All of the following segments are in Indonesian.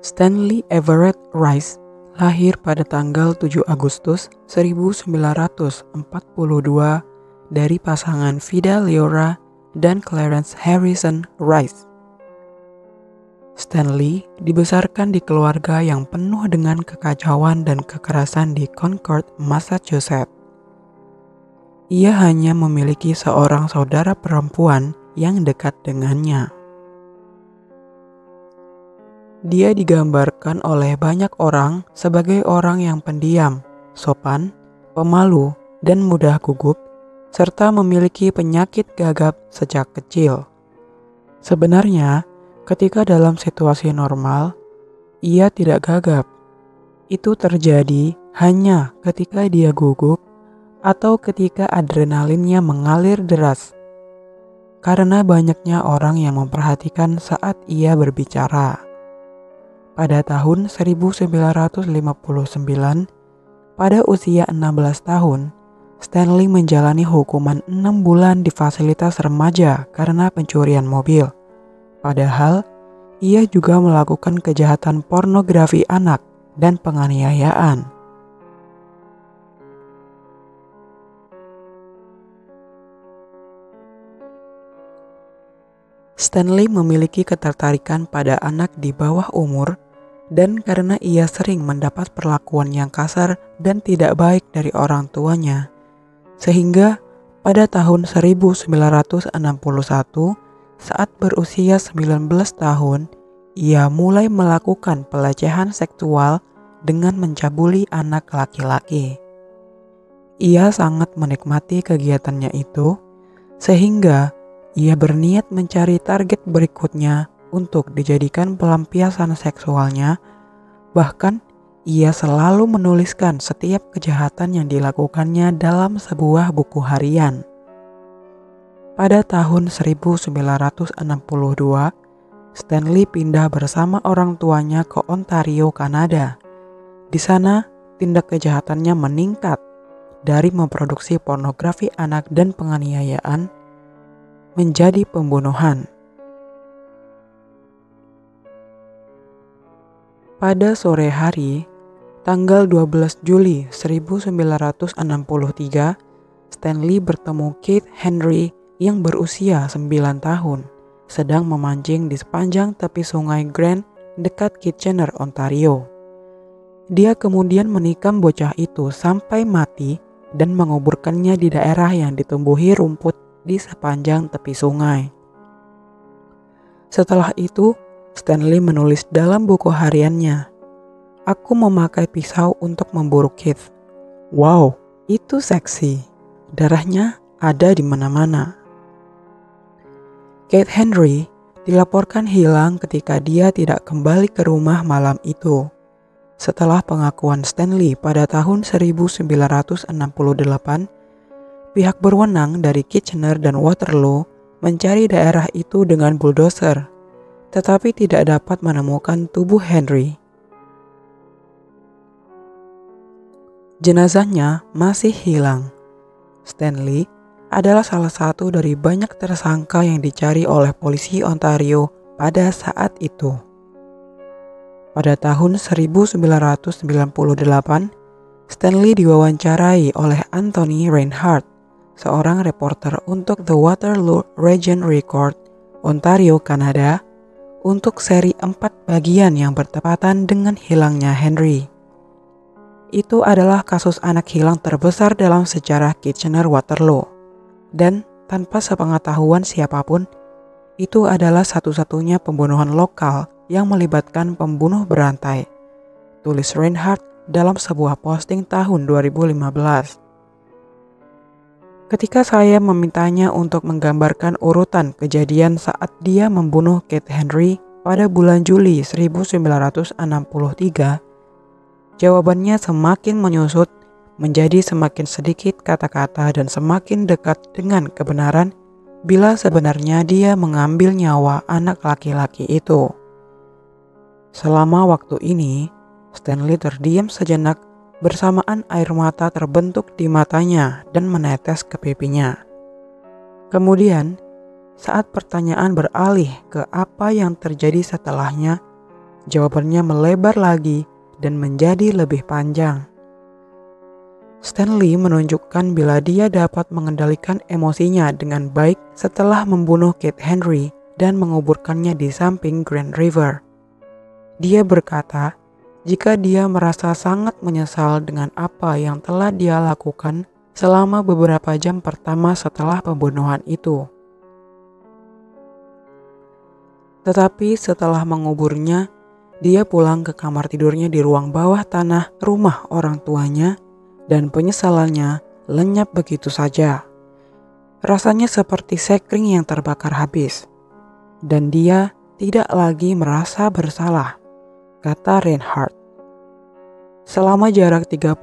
Stanley Everett Rice lahir pada tanggal 7 Agustus 1942 dari pasangan Vida Leora dan Clarence Harrison Rice. Stanley dibesarkan di keluarga yang penuh dengan kekacauan dan kekerasan di Concord, Massachusetts. Ia hanya memiliki seorang saudara perempuan yang dekat dengannya. Dia digambarkan oleh banyak orang sebagai orang yang pendiam, sopan, pemalu, dan mudah gugup, serta memiliki penyakit gagap sejak kecil. Sebenarnya, ketika dalam situasi normal, ia tidak gagap. Itu terjadi hanya ketika dia gugup atau ketika adrenalinnya mengalir deras. Karena banyaknya orang yang memperhatikan saat ia berbicara. Pada tahun 1959, pada usia 16 tahun, Stanley menjalani hukuman 6 bulan di fasilitas remaja karena pencurian mobil. Padahal, ia juga melakukan kejahatan pornografi anak dan penganiayaan. Stanley memiliki ketertarikan pada anak di bawah umur, dan karena ia sering mendapat perlakuan yang kasar dan tidak baik dari orang tuanya, sehingga pada tahun 1961, saat berusia 19 tahun, ia mulai melakukan pelecehan seksual dengan mencabuli anak laki-laki. Ia sangat menikmati kegiatannya itu, sehingga ia berniat mencari target berikutnya untuk dijadikan pelampiasan seksualnya. Bahkan, ia selalu menuliskan setiap kejahatan yang dilakukannya dalam sebuah buku harian. Pada tahun 1962, Stanley pindah bersama orang tuanya ke Ontario, Kanada. Di sana, tindak kejahatannya meningkat dari memproduksi pornografi anak dan penganiayaan menjadi pembunuhan. Pada sore hari, tanggal 12 Juli 1963, Stanley bertemu Keith Henry yang berusia 9 tahun, sedang memancing di sepanjang tepi sungai Grand dekat Kitchener, Ontario. Dia kemudian menikam bocah itu sampai mati dan menguburkannya di daerah yang ditumbuhi rumput di sepanjang tepi sungai. Setelah itu, Stanley menulis dalam buku hariannya, "Aku memakai pisau untuk memburu Keith. Wow, itu seksi. Darahnya ada di mana-mana." Keith Henry dilaporkan hilang ketika dia tidak kembali ke rumah malam itu. Setelah pengakuan Stanley pada tahun 1968, pihak berwenang dari Kitchener dan Waterloo mencari daerah itu dengan bulldozer, tetapi tidak dapat menemukan tubuh Henry. Jenazahnya masih hilang. Stanley adalah salah satu dari banyak tersangka yang dicari oleh polisi Ontario pada saat itu. Pada tahun 1998, Stanley diwawancarai oleh Anthony Reinhardt, seorang reporter untuk The Waterloo Region Record, Ontario, Kanada, untuk seri 4 bagian yang bertepatan dengan hilangnya Henry. Itu adalah kasus anak hilang terbesar dalam sejarah Kitchener-Waterloo, dan tanpa sepengetahuan siapapun, itu adalah satu-satunya pembunuhan lokal yang melibatkan pembunuh berantai, tulis Reinhardt dalam sebuah posting tahun 2015. Ketika saya memintanya untuk menggambarkan urutan kejadian saat dia membunuh Keith Henry pada bulan Juli 1963, jawabannya semakin menyusut menjadi semakin sedikit kata-kata dan semakin dekat dengan kebenaran bila sebenarnya dia mengambil nyawa anak laki-laki itu. Selama waktu ini, Stanley terdiam sejenak bersamaan air mata terbentuk di matanya dan menetes ke pipinya. Kemudian, saat pertanyaan beralih ke apa yang terjadi setelahnya, Jawabannya melebar lagi dan menjadi lebih panjang. Stanley menunjukkan bila dia dapat mengendalikan emosinya dengan baik setelah membunuh Kate Henry dan menguburkannya di samping Grand River. Dia berkata, jika dia merasa sangat menyesal dengan apa yang telah dia lakukan selama beberapa jam pertama setelah pembunuhan itu. Tetapi setelah menguburnya, dia pulang ke kamar tidurnya di ruang bawah tanah rumah orang tuanya dan penyesalannya lenyap begitu saja. Rasanya seperti sekring yang terbakar habis. Dan dia tidak lagi merasa bersalah, kata Reinhardt. Selama jarak 35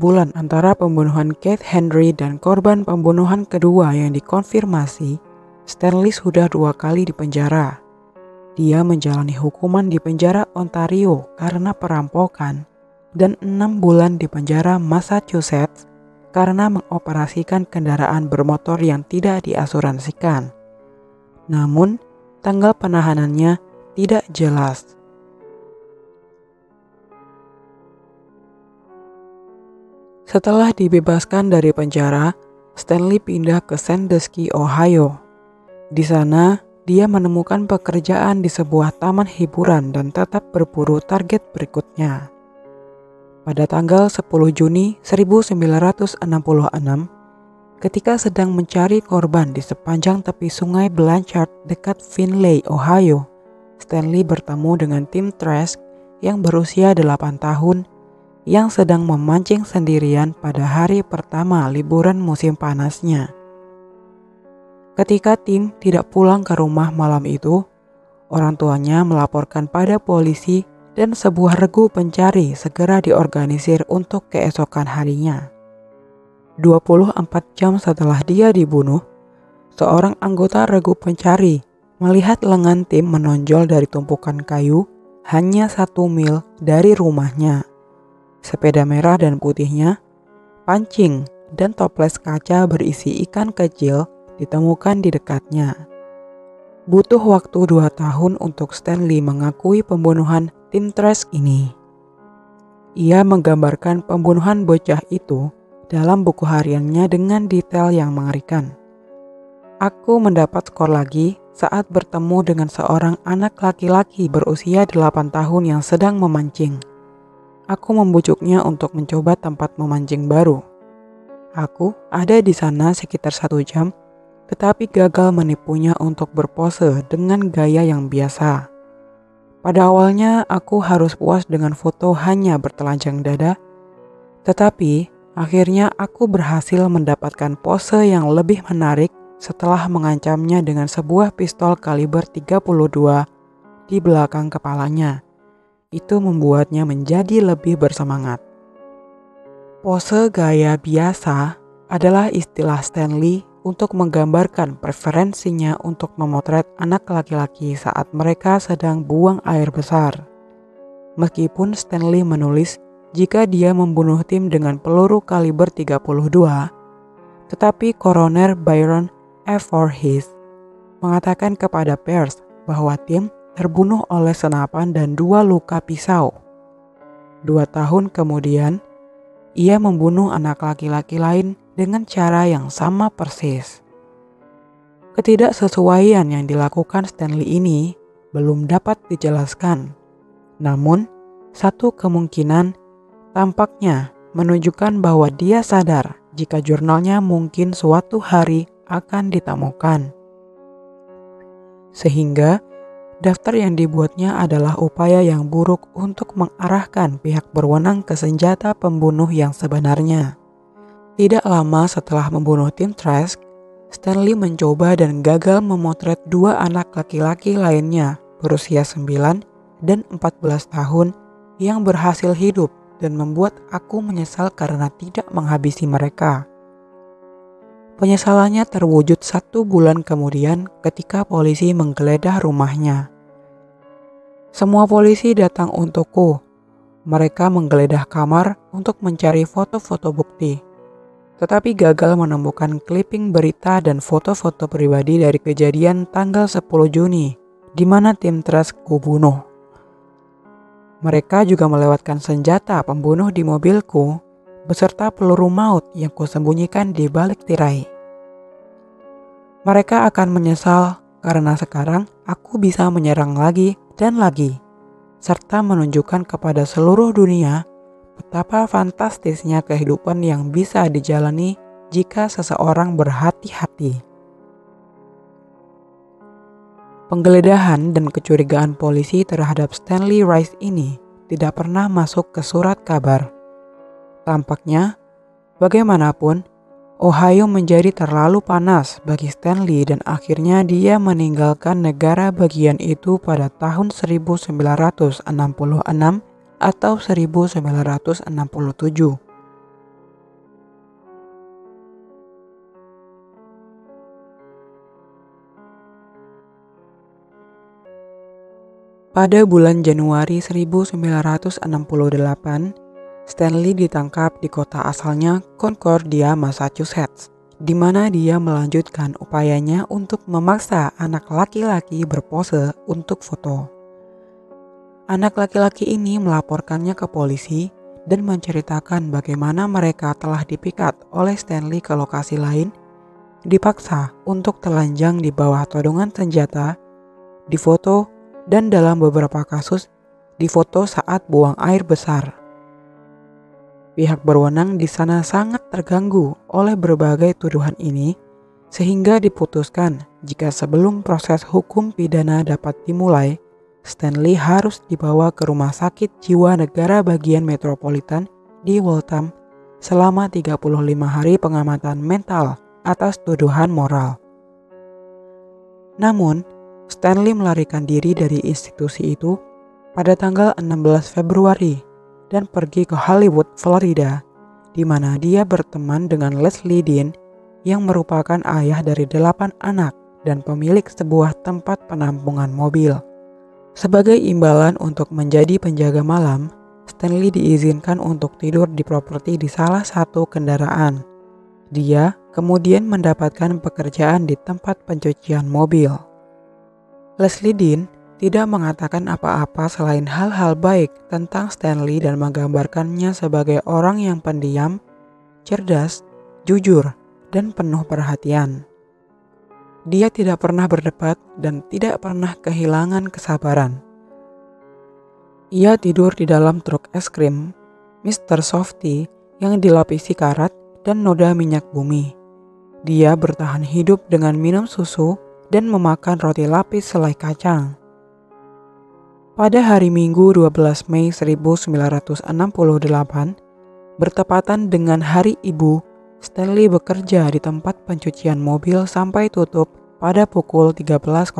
bulan antara pembunuhan Kate Henry dan korban pembunuhan kedua yang dikonfirmasi, Stanley sudah 2 kali dipenjara. Dia menjalani hukuman di penjara Ontario karena perampokan dan 6 bulan di penjara Massachusetts karena mengoperasikan kendaraan bermotor yang tidak diasuransikan. Namun, tanggal penahanannya tidak jelas. Setelah dibebaskan dari penjara, Stanley pindah ke Sandusky, Ohio. Di sana, dia menemukan pekerjaan di sebuah taman hiburan dan tetap berburu target berikutnya. Pada tanggal 10 Juni 1966, ketika sedang mencari korban di sepanjang tepi sungai Blanchard dekat Findlay, Ohio, Stanley bertemu dengan Tim Trask yang berusia 8 tahun yang sedang memancing sendirian pada hari pertama liburan musim panasnya. Ketika Tim tidak pulang ke rumah malam itu, orang tuanya melaporkan pada polisi dan sebuah regu pencari segera diorganisir untuk keesokan harinya. 24 jam setelah dia dibunuh, seorang anggota regu pencari melihat lengan Tim menonjol dari tumpukan kayu hanya 1 mil dari rumahnya. Sepeda merah dan putihnya, pancing, dan toples kaca berisi ikan kecil ditemukan di dekatnya. Butuh waktu 2 tahun untuk Stanley mengakui pembunuhan Tim Trask ini. Ia menggambarkan pembunuhan bocah itu dalam buku hariannya dengan detail yang mengerikan. Aku mendapat skor lagi saat bertemu dengan seorang anak laki-laki berusia 8 tahun yang sedang memancing. Aku membujuknya untuk mencoba tempat memancing baru. Aku ada di sana sekitar 1 jam, tetapi gagal menipunya untuk berpose dengan gaya yang biasa. Pada awalnya aku harus puas dengan foto hanya bertelanjang dada, tetapi akhirnya aku berhasil mendapatkan pose yang lebih menarik setelah mengancamnya dengan sebuah pistol kaliber 32 di belakang kepalanya. Itu membuatnya menjadi lebih bersemangat. Pose gaya biasa adalah istilah Stanley untuk menggambarkan preferensinya untuk memotret anak laki-laki saat mereka sedang buang air besar. Meskipun Stanley menulis jika dia membunuh Tim dengan peluru kaliber 32, tetapi Koroner Byron F. Voorhees mengatakan kepada pers bahwa Tim terbunuh oleh senapan dan 2 luka pisau. 2 tahun kemudian, ia membunuh anak laki-laki lain dengan cara yang sama persis. Ketidaksesuaian yang dilakukan Stanley ini belum dapat dijelaskan. Namun, satu kemungkinan tampaknya menunjukkan bahwa dia sadar jika jurnalnya mungkin suatu hari akan ditemukan. Sehingga, daftar yang dibuatnya adalah upaya yang buruk untuk mengarahkan pihak berwenang ke senjata pembunuh yang sebenarnya. Tidak lama setelah membunuh Tim Trask, Stanley mencoba dan gagal memotret 2 anak laki-laki lainnya berusia 9 dan 14 tahun yang berhasil hidup dan membuat aku menyesal karena tidak menghabisi mereka. Penyesalannya terwujud 1 bulan kemudian ketika polisi menggeledah rumahnya. Semua polisi datang untukku. Mereka menggeledah kamar untuk mencari foto-foto bukti, tetapi gagal menemukan clipping berita dan foto-foto pribadi dari kejadian tanggal 10 Juni, di mana Tim Trask kubunuh. Mereka juga melewatkan senjata pembunuh di mobilku beserta peluru maut yang kusembunyikan di balik tirai. Mereka akan menyesal karena sekarang aku bisa menyerang lagi dan lagi, serta menunjukkan kepada seluruh dunia betapa fantastisnya kehidupan yang bisa dijalani jika seseorang berhati-hati. Penggeledahan dan kecurigaan polisi terhadap Stanley Rice ini tidak pernah masuk ke surat kabar. Tampaknya, bagaimanapun, Ohio menjadi terlalu panas bagi Stanley dan akhirnya dia meninggalkan negara bagian itu pada tahun 1966 atau 1967. Pada bulan Januari 1968, Stanley ditangkap di kota asalnya Concordia, Massachusetts, di mana dia melanjutkan upayanya untuk memaksa anak laki-laki berpose untuk foto. Anak laki-laki ini melaporkannya ke polisi dan menceritakan bagaimana mereka telah dipikat oleh Stanley ke lokasi lain, dipaksa untuk telanjang di bawah todongan senjata, difoto, dan dalam beberapa kasus difoto saat buang air besar. Pihak berwenang di sana sangat terganggu oleh berbagai tuduhan ini, sehingga diputuskan jika sebelum proses hukum pidana dapat dimulai, Stanley harus dibawa ke Rumah Sakit Jiwa Negara Bagian Metropolitan di Waltham selama 35 hari pengamatan mental atas tuduhan moral. Namun, Stanley melarikan diri dari institusi itu pada tanggal 16 Februari dan pergi ke Hollywood, Florida, di mana dia berteman dengan Leslie Dean yang merupakan ayah dari 8 anak dan pemilik sebuah tempat penampungan mobil. Sebagai imbalan untuk menjadi penjaga malam, Stanley diizinkan untuk tidur di properti di salah satu kendaraan. Dia kemudian mendapatkan pekerjaan di tempat pencucian mobil. Leslie Dean tidak mengatakan apa-apa selain hal-hal baik tentang Stanley dan menggambarkannya sebagai orang yang pendiam, cerdas, jujur, dan penuh perhatian. Dia tidak pernah berdebat dan tidak pernah kehilangan kesabaran. Ia tidur di dalam truk es krim, Mr. Softy, yang dilapisi karat dan noda minyak bumi. Dia bertahan hidup dengan minum susu dan memakan roti lapis selai kacang. Pada hari Minggu 12 Mei 1968, bertepatan dengan Hari Ibu, Stanley bekerja di tempat pencucian mobil sampai tutup pada pukul 13.00.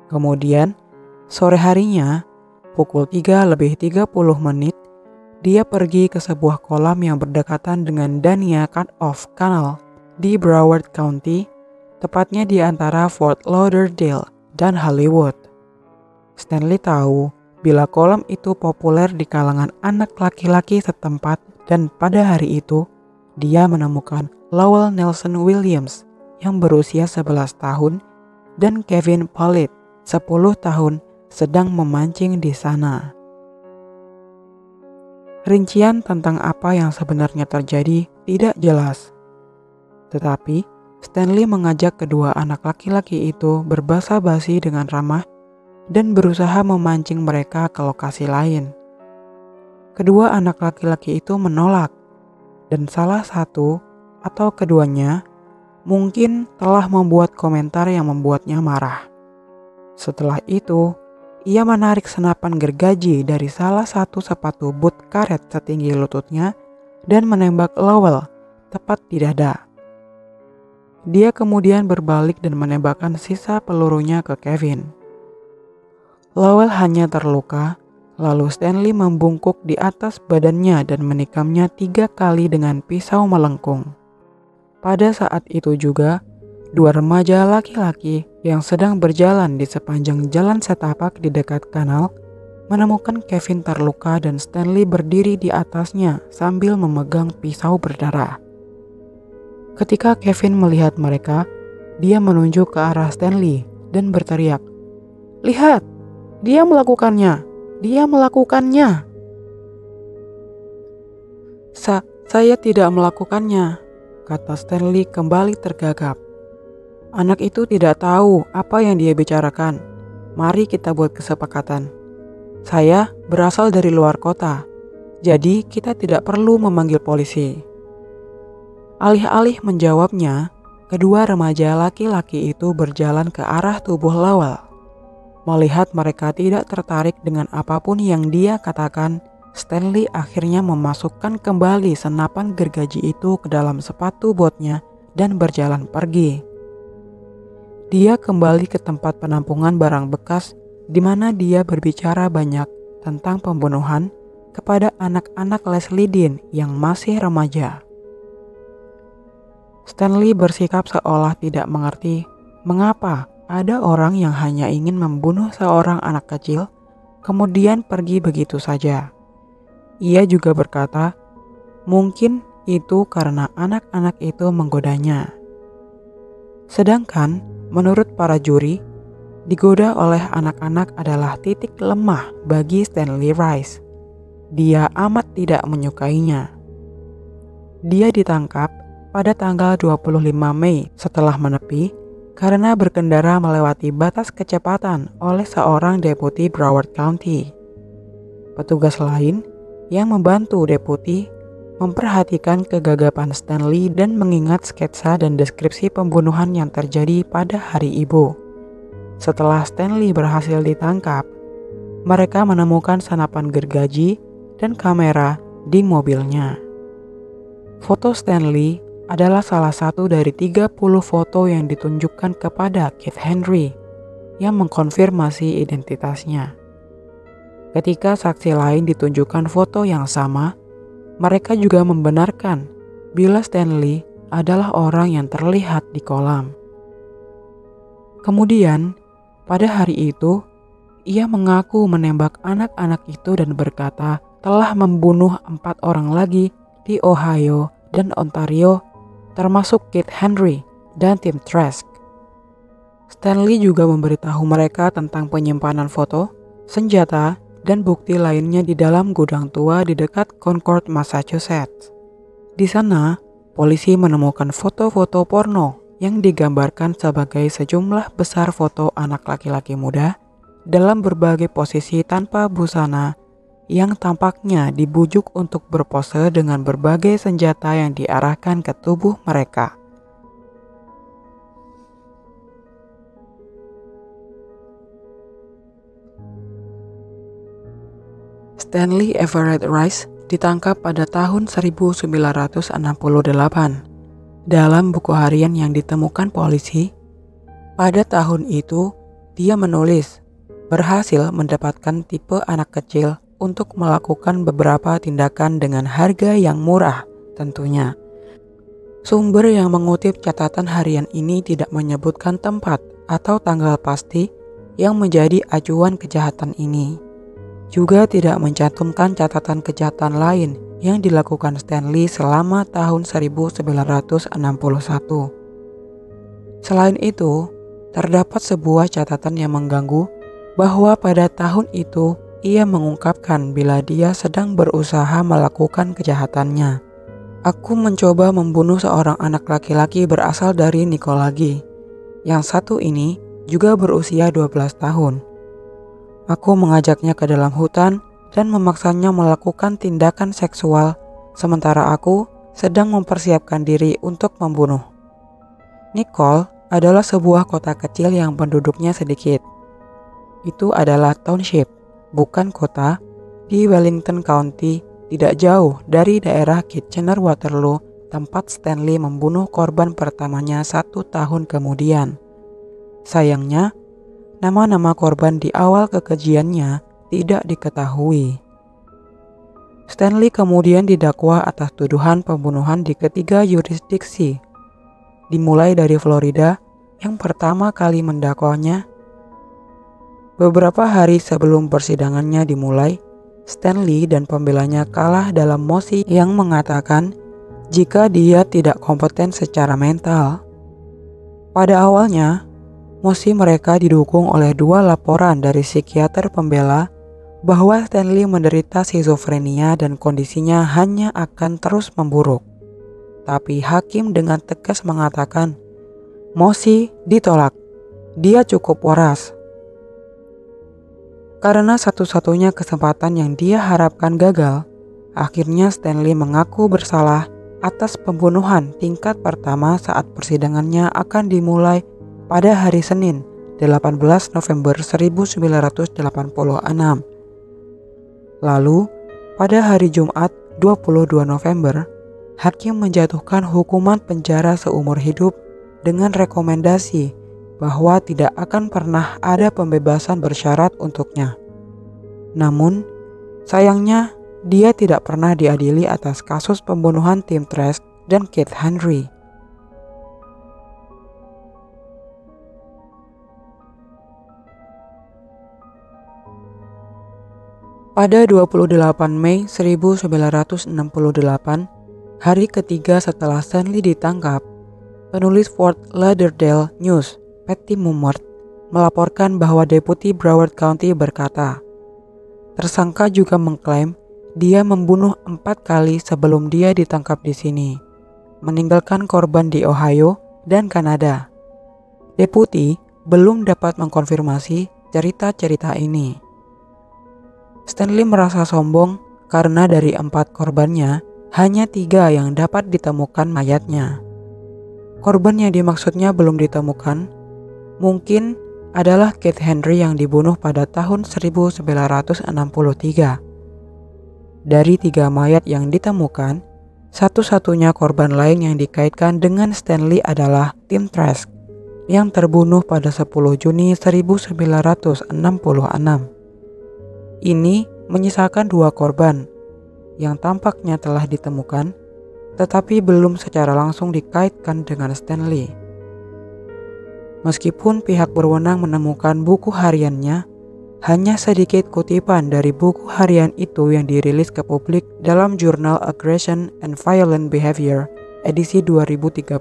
Kemudian, sore harinya, pukul 3:30, dia pergi ke sebuah kolam yang berdekatan dengan Dania Cut-Off Canal di Broward County, tepatnya di antara Fort Lauderdale dan Hollywood. Stanley tahu bila kolam itu populer di kalangan anak laki-laki setempat dan pada hari itu, dia menemukan Lowell Nelson Williams yang berusia 11 tahun dan Kevin Pollitt 10 tahun sedang memancing di sana. Rincian tentang apa yang sebenarnya terjadi tidak jelas. Tetapi, Stanley mengajak kedua anak laki-laki itu berbasa-basi dengan ramah dan berusaha memancing mereka ke lokasi lain. Kedua anak laki-laki itu menolak, dan salah satu atau keduanya mungkin telah membuat komentar yang membuatnya marah. Setelah itu, ia menarik senapan gergaji dari salah satu sepatu boot karet setinggi lututnya dan menembak Lowell tepat di dada. Dia kemudian berbalik dan menembakkan sisa pelurunya ke Kevin. Lowell hanya terluka, lalu Stanley membungkuk di atas badannya dan menikamnya 3 kali dengan pisau melengkung. Pada saat itu juga, 2 remaja laki-laki yang sedang berjalan di sepanjang jalan setapak di dekat kanal menemukan Kevin terluka dan Stanley berdiri di atasnya sambil memegang pisau berdarah. Ketika Kevin melihat mereka, dia menunjuk ke arah Stanley dan berteriak, "Lihat, dia melakukannya. Dia melakukannya. Saya tidak melakukannya, kata Stanley kembali tergagap. Anak itu tidak tahu apa yang dia bicarakan. Mari kita buat kesepakatan. Saya berasal dari luar kota, jadi kita tidak perlu memanggil polisi. Alih-alih menjawabnya, kedua remaja laki-laki itu berjalan ke arah tubuh Lowell. Melihat mereka tidak tertarik dengan apapun yang dia katakan, Stanley akhirnya memasukkan kembali senapan gergaji itu ke dalam sepatu botnya dan berjalan pergi. Dia kembali ke tempat penampungan barang bekas di mana dia berbicara banyak tentang pembunuhan kepada anak-anak Leslie Dean yang masih remaja. Stanley bersikap seolah tidak mengerti mengapa ada orang yang hanya ingin membunuh seorang anak kecil kemudian pergi begitu saja. Ia juga berkata, mungkin itu karena anak-anak itu menggodanya. Sedangkan menurut para juri, digoda oleh anak-anak adalah titik lemah bagi Stanley Rice. Dia amat tidak menyukainya. Dia ditangkap pada tanggal 25 Mei setelah menepi karena berkendara melewati batas kecepatan oleh seorang deputi Broward County. Petugas lain yang membantu deputi memperhatikan kegagapan Stanley dan mengingat sketsa dan deskripsi pembunuhan yang terjadi pada hari Ibu. Setelah Stanley berhasil ditangkap, mereka menemukan senapan gergaji dan kamera di mobilnya. Foto Stanley adalah salah satu dari 30 foto yang ditunjukkan kepada Keith Henry yang mengkonfirmasi identitasnya. Ketika saksi lain ditunjukkan foto yang sama, mereka juga membenarkan bila Stanley adalah orang yang terlihat di kolam. Kemudian, pada hari itu, ia mengaku menembak anak-anak itu dan berkata telah membunuh 4 orang lagi di Ohio dan Ontario, termasuk Keith Henry dan Tim Trask. Stanley juga memberitahu mereka tentang penyimpanan foto, senjata, dan bukti lainnya di dalam gudang tua di dekat Concord, Massachusetts. Di sana, polisi menemukan foto-foto porno yang digambarkan sebagai sejumlah besar foto anak laki-laki muda dalam berbagai posisi tanpa busana yang tampaknya dibujuk untuk berpose dengan berbagai senjata yang diarahkan ke tubuh mereka. Stanley Everett Rice ditangkap pada tahun 1968. Dalam buku harian yang ditemukan polisi, pada tahun itu dia menulis berhasil mendapatkan tipe anak kecil untuk melakukan beberapa tindakan dengan harga yang murah tentunya. Sumber yang mengutip catatan harian ini tidak menyebutkan tempat atau tanggal pasti yang menjadi acuan kejahatan ini. Juga tidak mencantumkan catatan kejahatan lain yang dilakukan Stanley selama tahun 1961. Selain itu, terdapat sebuah catatan yang mengganggu bahwa pada tahun itu ia mengungkapkan bila dia sedang berusaha melakukan kejahatannya. Aku mencoba membunuh seorang anak laki-laki berasal dari Nikolagi. Yang satu ini juga berusia 12 tahun. Aku mengajaknya ke dalam hutan dan memaksanya melakukan tindakan seksual, sementara aku sedang mempersiapkan diri untuk membunuh. Nicole adalah sebuah kota kecil yang penduduknya sedikit. Itu adalah township, bukan kota, di Wellington County, tidak jauh dari daerah Kitchener-Waterloo, tempat Stanley membunuh korban pertamanya 1 tahun kemudian. Sayangnya, nama-nama korban di awal kekejiannya tidak diketahui. Stanley kemudian didakwa atas tuduhan pembunuhan di ketiga yurisdiksi, dimulai dari Florida yang pertama kali mendakwanya. Beberapa hari sebelum persidangannya dimulai, Stanley dan pembelanya kalah dalam mosi yang mengatakan jika dia tidak kompeten secara mental. Pada awalnya, mosi mereka didukung oleh 2 laporan dari psikiater pembela bahwa Stanley menderita skizofrenia dan kondisinya hanya akan terus memburuk. Tapi hakim dengan tegas mengatakan, mosi ditolak, dia cukup waras. Karena satu-satunya kesempatan yang dia harapkan gagal, akhirnya Stanley mengaku bersalah atas pembunuhan tingkat pertama saat persidangannya akan dimulai pada hari Senin 18 November 1986. Lalu, pada hari Jumat 22 November, hakim menjatuhkan hukuman penjara seumur hidup dengan rekomendasi bahwa tidak akan pernah ada pembebasan bersyarat untuknya. Namun, sayangnya dia tidak pernah diadili atas kasus pembunuhan Tim Trask dan Keith Henry. Pada 28 Mei 1968, hari ketiga setelah Stanley ditangkap, penulis Fort Lauderdale News, Patty Mummert, melaporkan bahwa Deputi Broward County berkata, tersangka juga mengklaim dia membunuh 4 kali sebelum dia ditangkap di sini, meninggalkan korban di Ohio dan Kanada. Deputi belum dapat mengkonfirmasi cerita-cerita ini. Stanley merasa sombong karena dari 4 korbannya, hanya 3 yang dapat ditemukan mayatnya. Korban yang dimaksudnya belum ditemukan mungkin adalah Keith Henry yang dibunuh pada tahun 1963. Dari 3 mayat yang ditemukan, satu-satunya korban lain yang dikaitkan dengan Stanley adalah Tim Trask yang terbunuh pada 10 Juni 1966. Ini menyisakan 2 korban yang tampaknya telah ditemukan tetapi belum secara langsung dikaitkan dengan Stanley. Meskipun pihak berwenang menemukan buku hariannya, hanya sedikit kutipan dari buku harian itu yang dirilis ke publik dalam jurnal Aggression and Violent Behavior edisi 2013.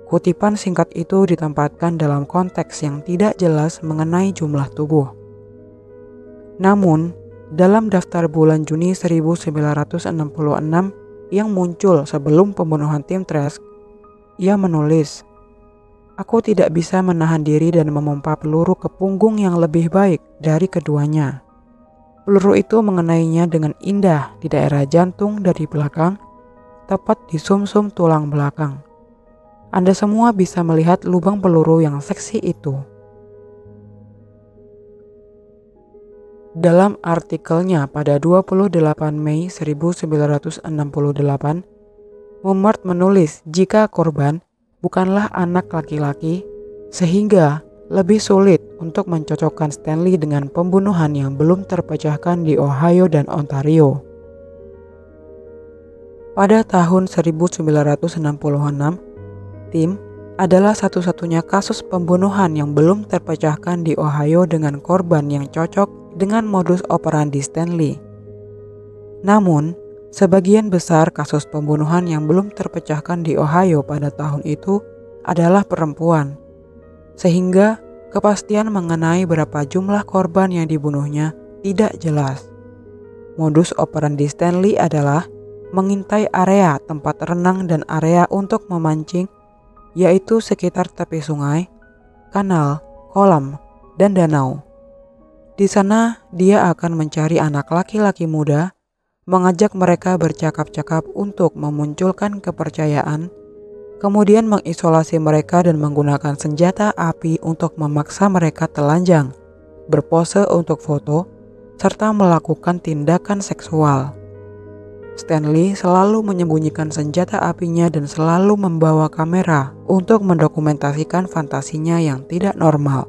Kutipan singkat itu ditempatkan dalam konteks yang tidak jelas mengenai jumlah tubuh. Namun, dalam daftar bulan Juni 1966 yang muncul sebelum pembunuhan Tim Trask, ia menulis, "Aku tidak bisa menahan diri dan memompa peluru ke punggung yang lebih baik dari keduanya. Peluru itu mengenainya dengan indah di daerah jantung dari belakang, tepat di sumsum tulang belakang. Anda semua bisa melihat lubang peluru yang seksi itu." Dalam artikelnya pada 28 Mei 1968, Mummert menulis jika korban bukanlah anak laki-laki, sehingga lebih sulit untuk mencocokkan Stanley dengan pembunuhan yang belum terpecahkan di Ohio dan Ontario. Pada tahun 1966, Tim adalah satu-satunya kasus pembunuhan yang belum terpecahkan di Ohio dengan korban yang cocok dengan modus operandi Stanley. Namun, sebagian besar kasus pembunuhan yang belum terpecahkan di Ohio pada tahun itu adalah perempuan, sehingga kepastian mengenai berapa jumlah korban yang dibunuhnya tidak jelas. Modus operandi Stanley adalah mengintai area tempat renang dan area untuk memancing, yaitu sekitar tepi sungai, kanal, kolam, dan danau. Di sana, dia akan mencari anak laki-laki muda, mengajak mereka bercakap-cakap untuk memunculkan kepercayaan, kemudian mengisolasi mereka dan menggunakan senjata api untuk memaksa mereka telanjang, berpose untuk foto, serta melakukan tindakan seksual. Stanley selalu menyembunyikan senjata apinya dan selalu membawa kamera untuk mendokumentasikan fantasinya yang tidak normal.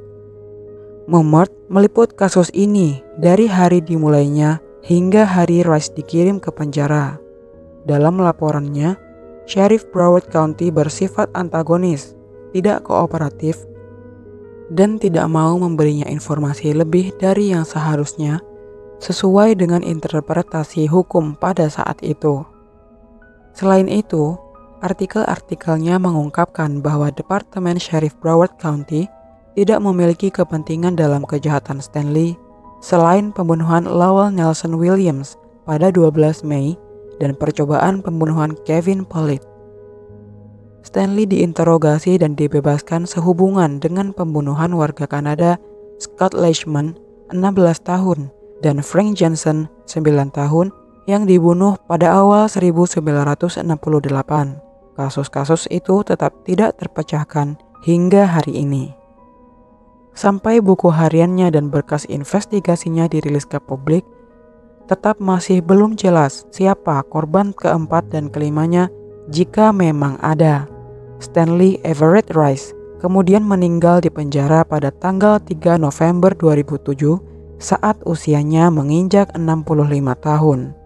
Mummert meliput kasus ini dari hari dimulainya hingga hari Rice dikirim ke penjara. Dalam laporannya, Sheriff Broward County bersifat antagonis, tidak kooperatif, dan tidak mau memberinya informasi lebih dari yang seharusnya sesuai dengan interpretasi hukum pada saat itu. Selain itu, artikel-artikelnya mengungkapkan bahwa Departemen Sheriff Broward County tidak memiliki kepentingan dalam kejahatan Stanley, selain pembunuhan Lowell Nelson Williams pada 12 Mei dan percobaan pembunuhan Kevin Pollitt. Stanley diinterogasi dan dibebaskan sehubungan dengan pembunuhan warga Kanada Scott Leishman, 16 tahun, dan Frank Johnson, 9 tahun, yang dibunuh pada awal 1968. Kasus-kasus itu tetap tidak terpecahkan hingga hari ini. Sampai buku hariannya dan berkas investigasinya dirilis ke publik, tetap masih belum jelas siapa korban keempat dan kelimanya jika memang ada. Stanley Everett Rice kemudian meninggal di penjara pada tanggal 3 November 2007 saat usianya menginjak 65 tahun.